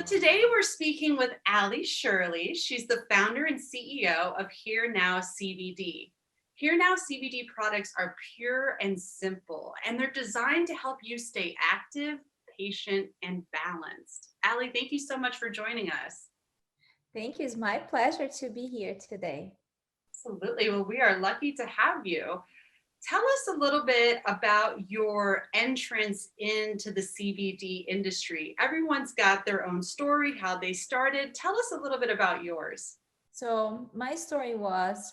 Today we're speaking with Ali Shirley. She's the founder and CEO of HereNow CBD. HereNow CBD products are pure and simple, and they're designed to help you stay active, patient, and balanced. Ali, thank you so much for joining us. Thank you. It's my pleasure to be here today. Absolutely. Well, we are lucky to have you. Tell us a little bit about your entrance into the CBD industry. Everyone's got their own story, how they started. Tell us a little bit about yours. So my story was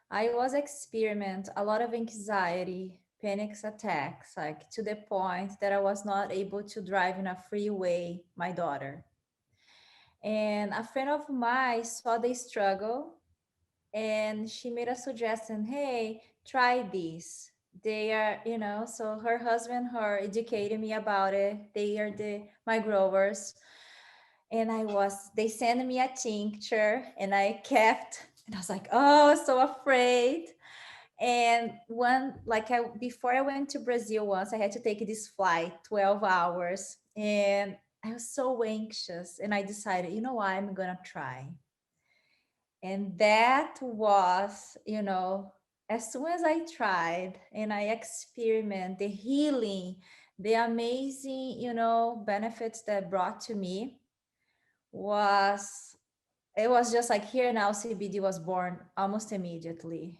I was experiment a lot of anxiety, panic attacks, like to the point that I was not able to drive in a freeway my daughter. And a friend of mine saw the struggle and she made a suggestion, hey, try this. They are, so her husband, her educated me about it. They are my growers. And they sent me a tincture and I kept, and I was like, oh, so afraid. And before I went to Brazil once, I had to take this flight, 12 hours. And I was so anxious. And I decided, you know what, I'm going to try. And that was, as soon as I tried and I experiment the healing, the amazing, benefits that brought to me was it was just like HereNow CBD was born almost immediately.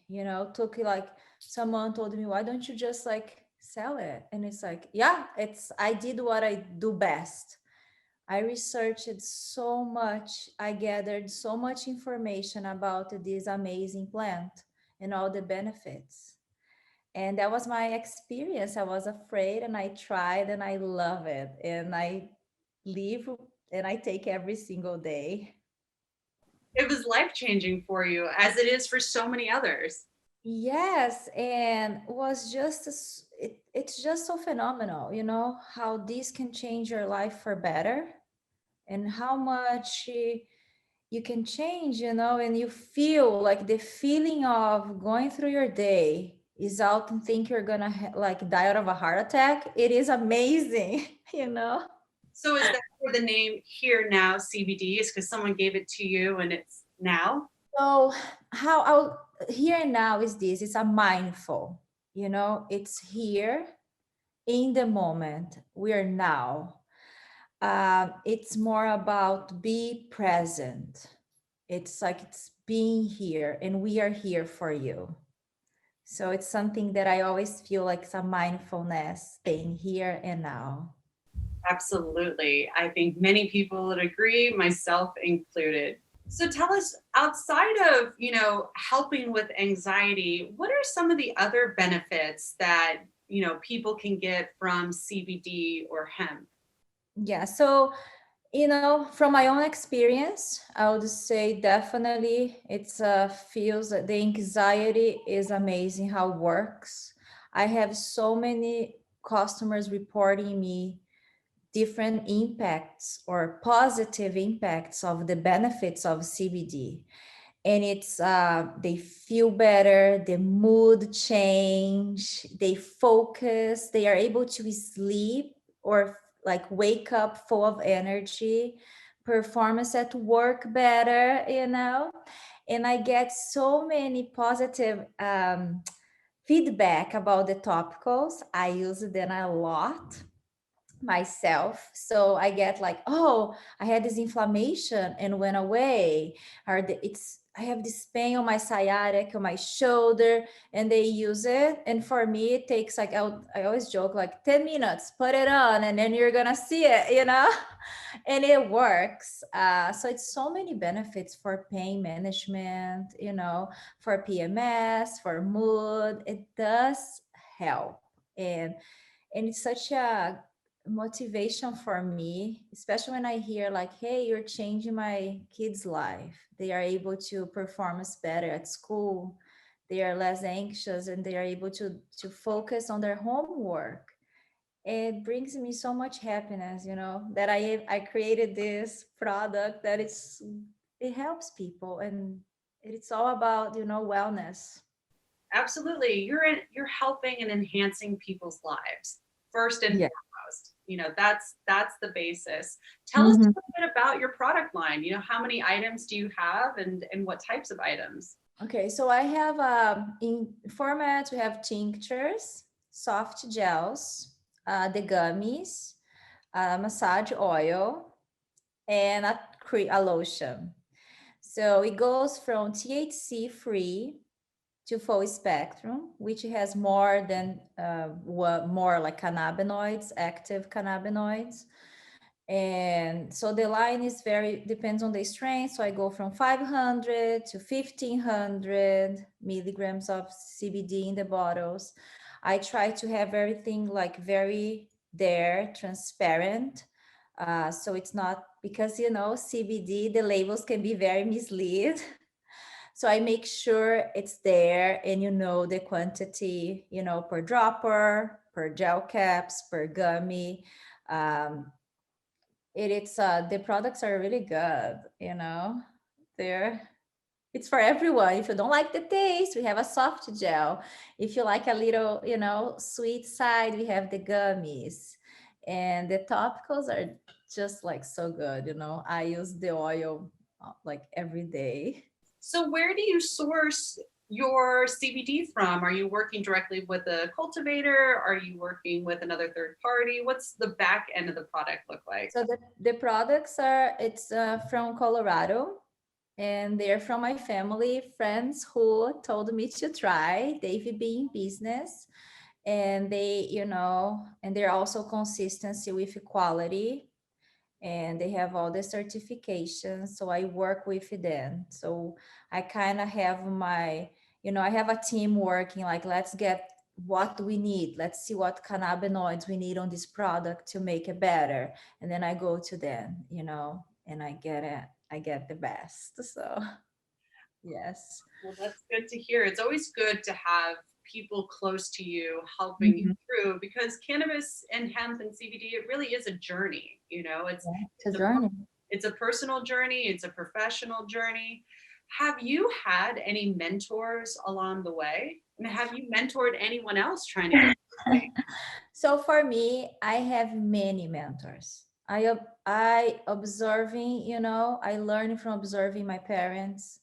Took like someone told me, why don't you just like sell it? And it's like, yeah, I did what I do best. I researched so much, I gathered so much information about this amazing plant and all the benefits. And that was my experience. I was afraid and I tried and I love it. And I live and I take every single day. It was life changing for you, as it is for so many others. Yes, and was just it's just so phenomenal, how this can change your life for better and how much you can change, and you feel like the feeling of going through your day is out and think you're gonna like die out of a heart attack. It is amazing, So is that where the name Here Now CBD is, because someone gave it to you and it's now? So how I'll here now is this, it's a mindful, it's here in the moment. We're now. It's more about be present. It's like it's being here and we are here for you. So it's something that I always feel like it's a mindfulness, staying here and now. Absolutely. I think many people would agree, myself included. So tell us, outside of, helping with anxiety, what are some of the other benefits that, people can get from CBD or hemp? Yeah. So, from my own experience, I would say definitely it's feels that the anxiety is amazing how it works. I have so many customers reporting me different impacts or positive impacts of the benefits of CBD. And it's they feel better, the mood change, they focus, they are able to sleep or like wake up full of energy, performance at work better, and I get so many positive feedback about the topicals. I use them a lot myself, so I get like, oh, I had this inflammation and went away, or I have this pain on my sciatic on my shoulder, and they use it, and for me it takes like I always joke like 10 minutes, put it on and then you're gonna see it, and it works. So it's so many benefits for pain management, for PMS, for mood. It does help. And it's such a motivation for me, especially when I hear like, hey, you're changing my kid's life. They are able to perform better at school, they are less anxious, and they are able to focus on their homework. It brings me so much happiness, that I created this product that it helps people, and it's all about, wellness. Absolutely. You're helping and enhancing people's lives first and Yeah. foremost. That's the basis. Tell us a Mhm. little bit about your product line. How many items do you have, and what types of items? Okay, so I have in formats, we have tinctures, soft gels, the gummies, massage oil, and a lotion. So it goes from THC free to full spectrum, which has more than more like cannabinoids, active cannabinoids. And so the line is very depends on the strength. So I go from 500 to 1500 milligrams of CBD in the bottles. I try to have everything like very there, transparent. So it's not because CBD, the labels can be very mislead. So I make sure it's there and the quantity, per dropper, per gel caps, per gummy. Um, it's the products are really good, they're it's for everyone. If you don't like the taste, we have a soft gel. If you like a little, sweet side, we have the gummies. And the topicals are just like so good, I use the oil like every day. So where do you source your CBD from? Are you working directly with a cultivator? Are you working with another third party? What's the back end of the product look like? So the products it's from Colorado, and they're from my family friends who told me to try. They've been in business, and and they're also consistency with quality, and they have all the certifications. So I work with them. So I kind of have I have a team working like, let's get what we need. Let's see what cannabinoids we need on this product to make it better. And then I go to them, and I get it. I get the best. So yes. Well, that's good to hear. It's always good to have people close to you helping you Mhm. through, because cannabis and hemp and CBD, it really is a journey. Yeah, it's a It's a journey. it's a personal journey, it's a professional journey. Have you had any mentors along the way? And have you mentored anyone else trying to get into So for me, I have many mentors. I observing, I learn from observing my parents,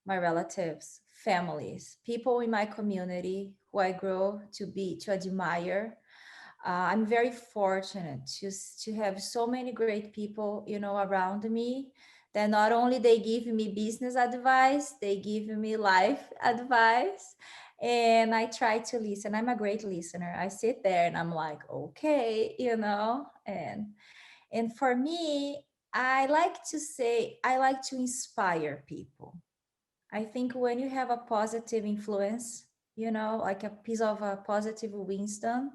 my relatives, families, people in my community who I grow to admire. I'm very fortunate to have so many great people, around me, that not only they give me business advice, they give me life advice, and I try to listen. I'm a great listener. I sit there and I'm like, okay, and for me, I like to say I like to inspire people. I think when you have a positive influence, like a piece of a positive wisdom,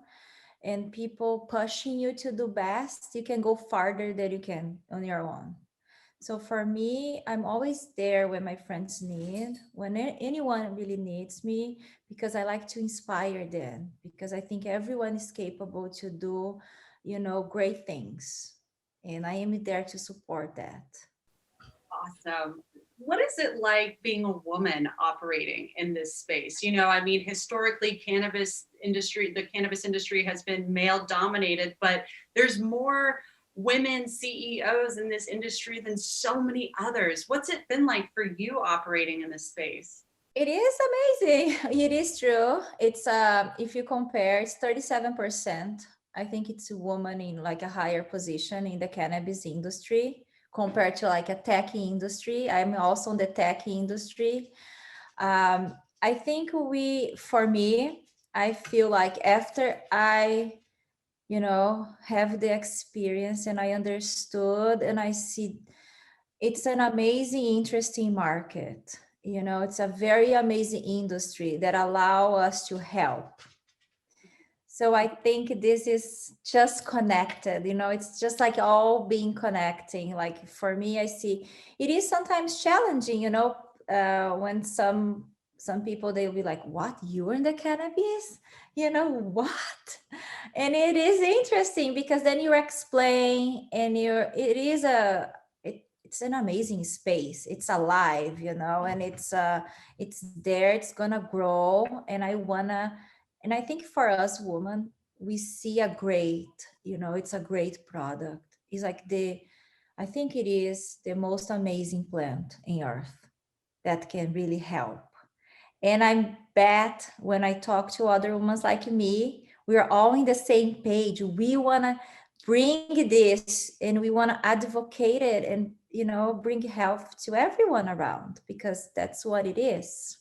and people pushing you to do best, you can go farther than you can on your own. So for me, I'm always there when my friends need, when anyone really needs me, because I like to inspire them, because I think everyone is capable to do, great things. And I am there to support that. Awesome. What is it like being a woman operating in this space? I mean, historically, the cannabis industry has been male dominated, but there's more women CEOs in this industry than so many others. What's it been like for you operating in this space? It is amazing. It is true. It's if you compare, it's 37%. I think it's a woman in like a higher position in the cannabis industry compared to like a tech industry. I'm also in the tech industry. I think for me, I feel like after I, have the experience and I understood and I see it's an amazing, interesting market. It's a very amazing industry that allow us to help. So I think this is just connected, it's just like all being connecting. Like for me, I see it is sometimes challenging, when some people they'll be like, what, you in the cannabis? What? And it is interesting because then you explain and it's an amazing space. It's alive, and it's there, it's gonna grow. And I think for us women, we see a great, it's a great product. It's like I think it is the most amazing plant in earth that can really help. And I bet when I talk to other women like me, we're all in the same page. We want to bring this and we want to advocate it and, bring health to everyone around, because that's what it is.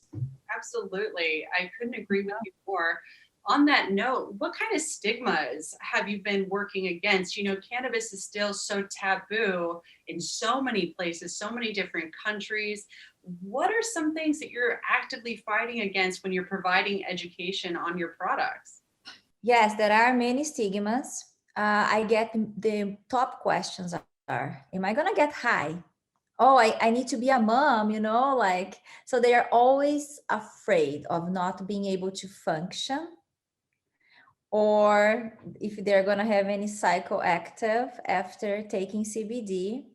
Absolutely. I couldn't agree with you more. On that note, what kind of stigmas have you been working against? Cannabis is still so taboo in so many places, so many different countries. What are some things that you're actively fighting against when you're providing education on your products? Yes, there are many stigmas. I get the top questions are, am I going to get high? Oh, I need to be a mom, like, so they are always afraid of not being able to function, or if they're going to have any psychoactive after taking CBD.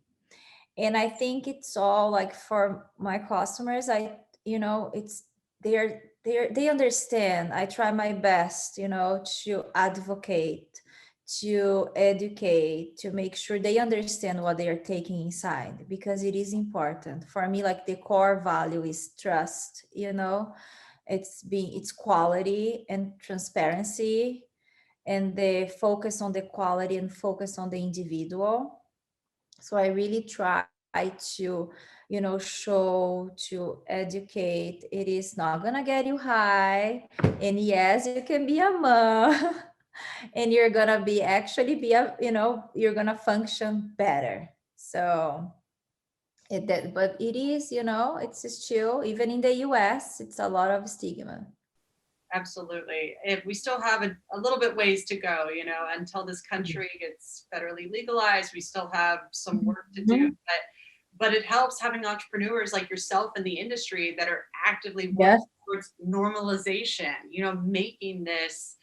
And I think it's all like, for my customers, it's they understand. I try my best, to advocate, to educate, to make sure they understand what they are taking inside, because it is important for me. Like, the core value is trust, it's quality and transparency, and the focus on the quality and focus on the individual. So I really try to, show, to educate. It is not gonna get you high, and yes, you can be a mom, and you're gonna be actually be a, you're gonna function better. So but it is, it's still, even in the US, it's a lot of stigma. Absolutely. If we still have a little bit ways to go, until this country gets federally legalized, we still have some work to do. Mhm. But it helps having entrepreneurs like yourself in the industry that are actively working Yes. towards normalization, making this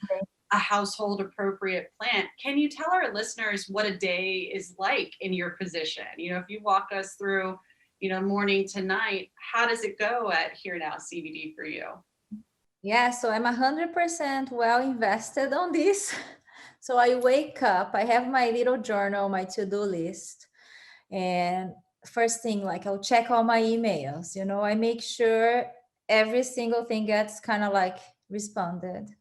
a household appropriate plant. Can you tell our listeners what a day is like in your position? If you walk us through, morning to night, how does it go at Here Now CBD for you? Yeah, so I'm 100% well invested on this. So I wake up, I have my little journal, my to-do list, and first thing, like, I'll check all my emails, I make sure every single thing gets kind of like responded,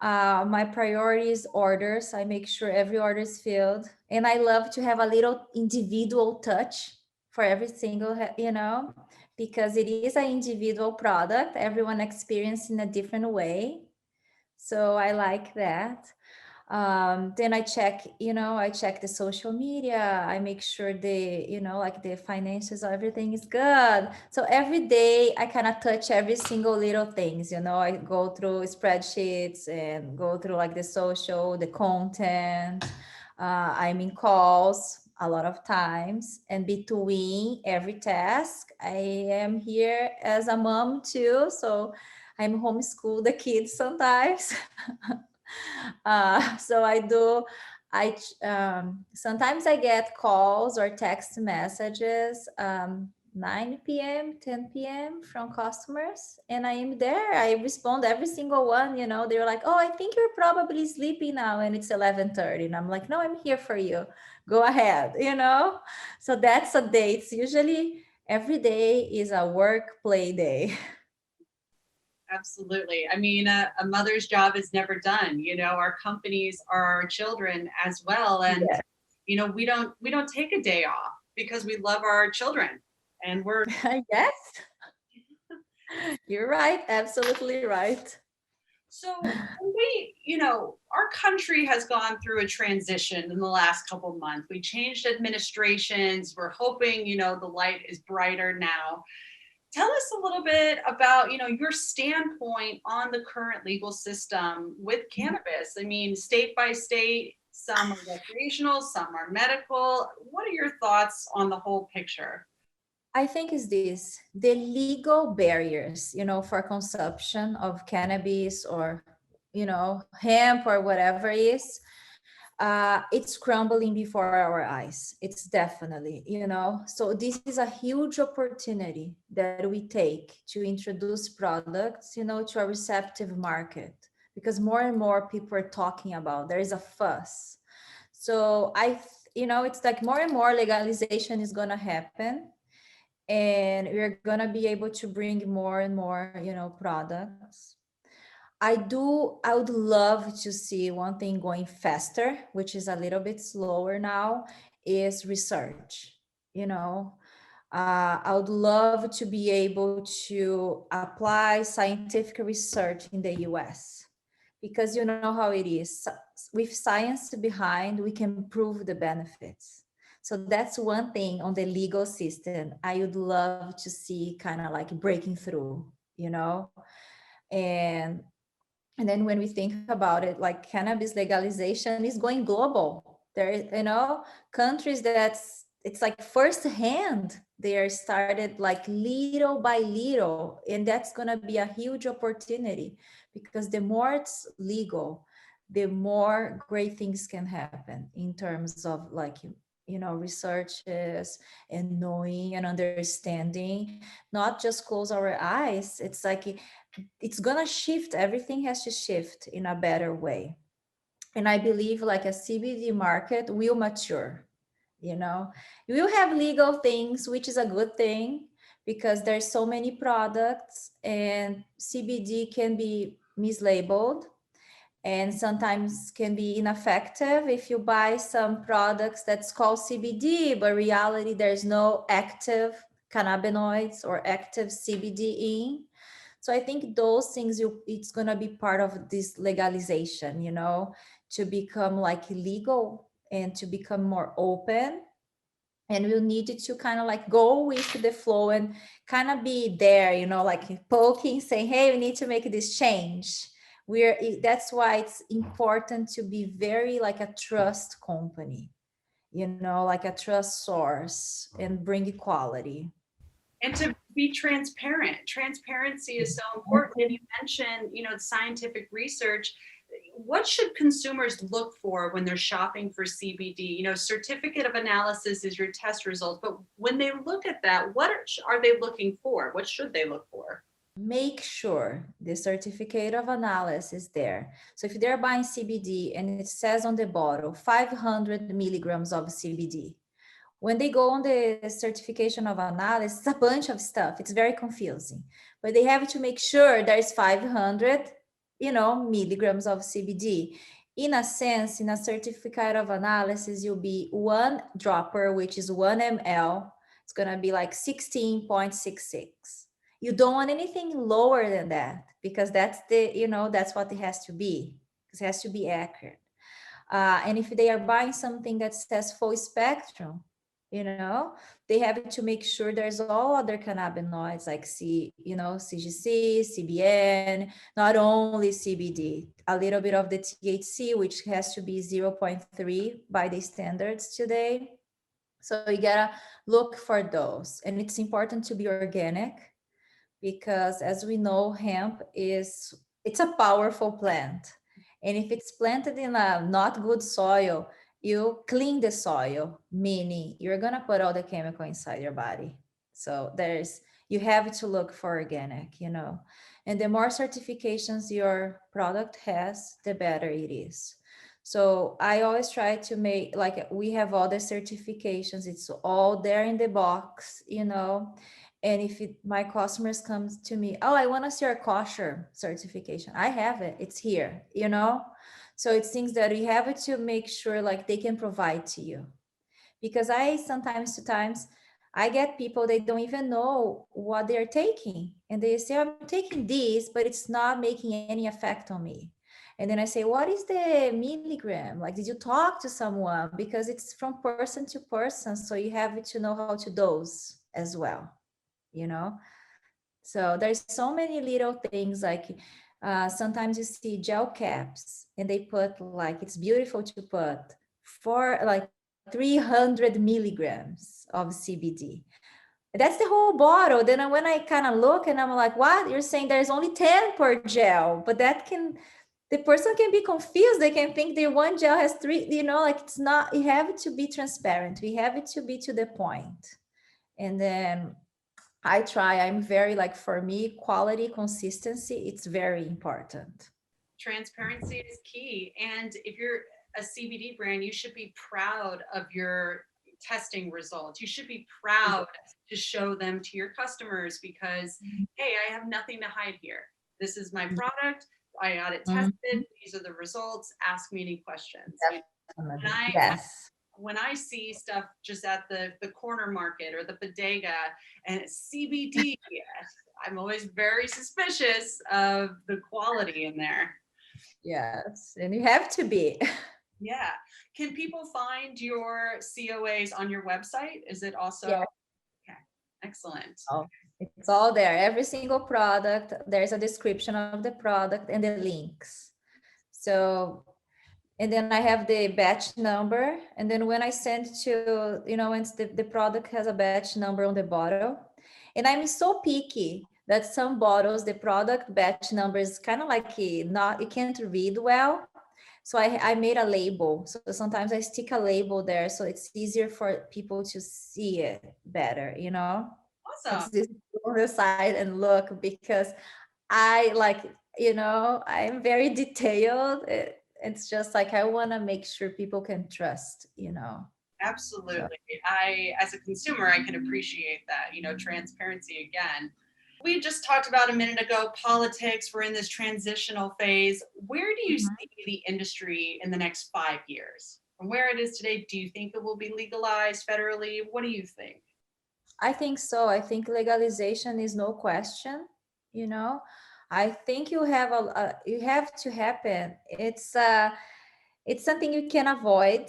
my priorities orders, I make sure every order is filled, and I love to have a little individual touch for every single, because it is an individual product, everyone experiences in a different way. So I like that. Then I check the social media, I make sure like the finances, everything is good. So every day I kind of touch every single little things, I go through spreadsheets and go through like the social, the content. I'm in calls a lot of times, and between every task I am here as a mom too, so I'm homeschool the kids sometimes. So I do. Sometimes I get calls or text messages, 9 p.m., 10 p.m. from customers, and I am there. I respond every single one. They're like, "Oh, I think you're probably sleeping now, and it's 11:30," and I'm like, "No, I'm here for you. Go ahead." So that's a day. It's usually every day is a work play day. Absolutely. I mean, a mother's job is never done. Our companies are our children as well, and Yeah. we don't take a day off because we love our children, and we're Yes, you're right. Absolutely right. so our country has gone through a transition in the last couple of months. We changed administrations. We're hoping, the light is brighter now. Tell us a little bit about, your standpoint on the current legal system with cannabis. I mean, state by state, some are recreational, some are medical. What are your thoughts on the whole picture? I think is this the legal barriers, for consumption of cannabis or, hemp or whatever is, it's crumbling before our eyes. It's definitely, so this is a huge opportunity that we take to introduce products, to a receptive market, because more and more people are talking about, there is a fuss. So it's like more and more legalization is going to happen, and we're going to be able to bring more and more, products. I would love to see one thing going faster, which is a little bit slower now, is research. I would love to be able to apply scientific research in the US, because you know how it is. With science behind, we can prove the benefits. So that's one thing on the legal system I would love to see kind of like breaking through, you know? And then when we think about it, like cannabis legalization is going global. There is, countries it's like firsthand, they are started like little by little, and that's going to be a huge opportunity, because the more it's legal, the more great things can happen in terms of like, researches and knowing and understanding, not just close our eyes. It's like it's gonna shift. Everything has to shift in a better way. And I believe like a CBD market will mature. You will have legal things, which is a good thing, because there's so many products, and CBD can be mislabeled and sometimes can be ineffective if you buy some products that's called CBD, but reality there's no active cannabinoids or active CBD in. So I think those things, it's going to be part of this legalization, to become like legal and to become more open. And we'll need to kind of like go with the flow and kind of be there, like poking, saying, hey, we need to make this change. That's why it's important to be very like a trust company, like a trust source, and bring equality. And to be transparent. Transparency is so important. And you mentioned, scientific research. What should consumers look for when they're shopping for CBD? Certificate of analysis is your test results, but when they look at that, what are they looking for? What should they look for? Make sure the certificate of analysis is there. So if they're buying CBD and it says on the bottle 500 milligrams of CBD, when they go on the certification of analysis, it's a bunch of stuff. It's very confusing, but they have to make sure there's 500, milligrams of CBD. In a sense, in a certificate of analysis, you'll be one dropper, which is 1 ml. It's going to be like 16.66. You don't want anything lower than that, because that's that's what it has to be. It has to be accurate. And if they are buying something that says full spectrum, they have to make sure there's all other cannabinoids like CGC, CBN, not only CBD, a little bit of the THC, which has to be 0.3 by the standards today. So you gotta look for those. And it's important to be organic, because as we know, hemp it's a powerful plant. And if it's planted in a not good soil, you clean the soil, meaning you're gonna put all the chemical inside your body. So you have to look for organic, and the more certifications your product has, the better it is. So I always try to make, like, we have all the certifications, it's all there in the box, and if my customers come to me, oh, I want to see your kosher certification, I have it, it's here, so it's things that we have to make sure like they can provide to you. Because sometimes I get people, they don't even know what they're taking, and they say, I'm taking this, but it's not making any effect on me. And then I say, what is the milligram? Like, did you talk to someone? Because it's from person to person, so you have to know how to dose as well, you know so there's so many little things, like sometimes you see gel caps and they put, like, it's beautiful to put for like 300 milligrams of CBD. That's the whole bottle. Then when I kind of look and I'm like, what, you're saying there's only 10 per gel? But the person can be confused. They can think the one gel has three, like, it's not. You have to be transparent. We have it to be to the point. And then I'm very, like, for me, quality, consistency, it's very important. Transparency is key. And if you're a CBD brand, you should be proud of your testing results. You should be proud to show them to your customers because, hey, I have nothing to hide here. This is my product. I got it tested. Mhm. These are the results. Ask me any questions. Definitely. I, Yes. when I see stuff just at the corner market or the bodega and it's CBD, I'm always very suspicious of the quality in there. Yes. And you have to be. Yeah. Can people find your COAs on your website? Is it also? Yeah. Okay. Excellent. Oh, it's all there. Every single product, there's a description of the product and the links. So, and then I have the batch number. And then when I send to, once the product has a batch number on the bottle, and I'm so picky that some bottles, the product batch number is kind of like not, you can't read well. So I made a label. So sometimes I stick a label there so it's easier for people to see it better, Awesome. It's this on the side and look because I like, I'm very detailed. It's just like I want to make sure people can trust. So Absolutely. As a consumer, I can appreciate that, transparency again. We just talked about a minute ago politics. We're in this transitional phase. Where do you Mhm. see the industry in the next 5 years? From where it is today, do you think it will be legalized federally? What do you think? I think so. I think legalization is no question, you know. I think you have to happen. It's something you can avoid.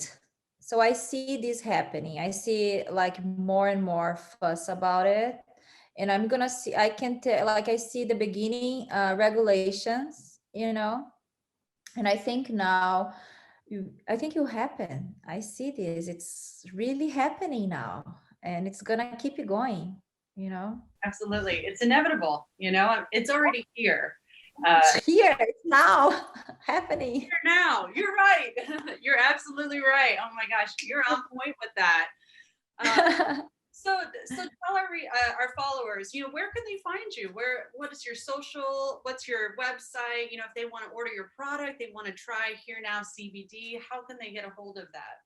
So I see this happening. I see like more and more fuss about it. And I'm gonna see, I can tell, like I see the beginning regulations, and I think now, I think it will happen. I see this. It's really happening now, and it's gonna keep it going. Absolutely. It's inevitable, it's already here. It's here, it's now happening. Here now. You're right. You're absolutely right. Oh my gosh, you're on point with that. So tell our followers, where can they find you? What is your social? What's your website? If they want to order your product, they want to try HereNow CBD. How can they get a hold of that?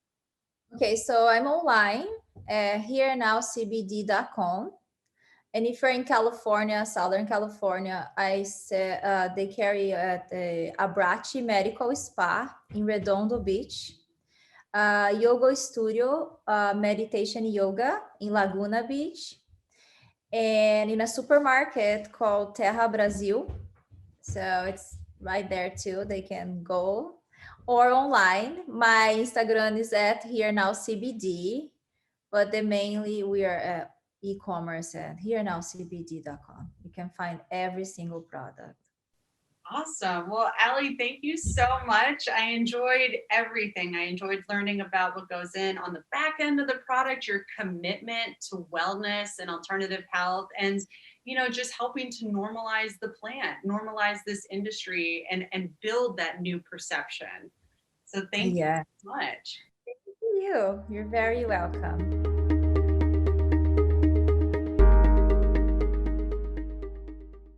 Okay, so I'm online at HereNowCBD.com. And if you're in California, Southern California, I say they carry at the Abrachi Medical Spa in Redondo Beach, yoga studio, meditation yoga in Laguna Beach, and in a supermarket called Terra Brasil. So it's right there too. They can go or online. My Instagram is at HereNowCBD, but mainly we are at e-commerce at HereNowCBD.com. You can find every single product. Awesome. Well, Allie, thank you so much. I enjoyed everything. I enjoyed learning about what goes in on the back end of the product, your commitment to wellness and alternative health, and just helping to normalize the plant, normalize this industry, and build that new perception. So thank you Yeah. so much. You're very welcome.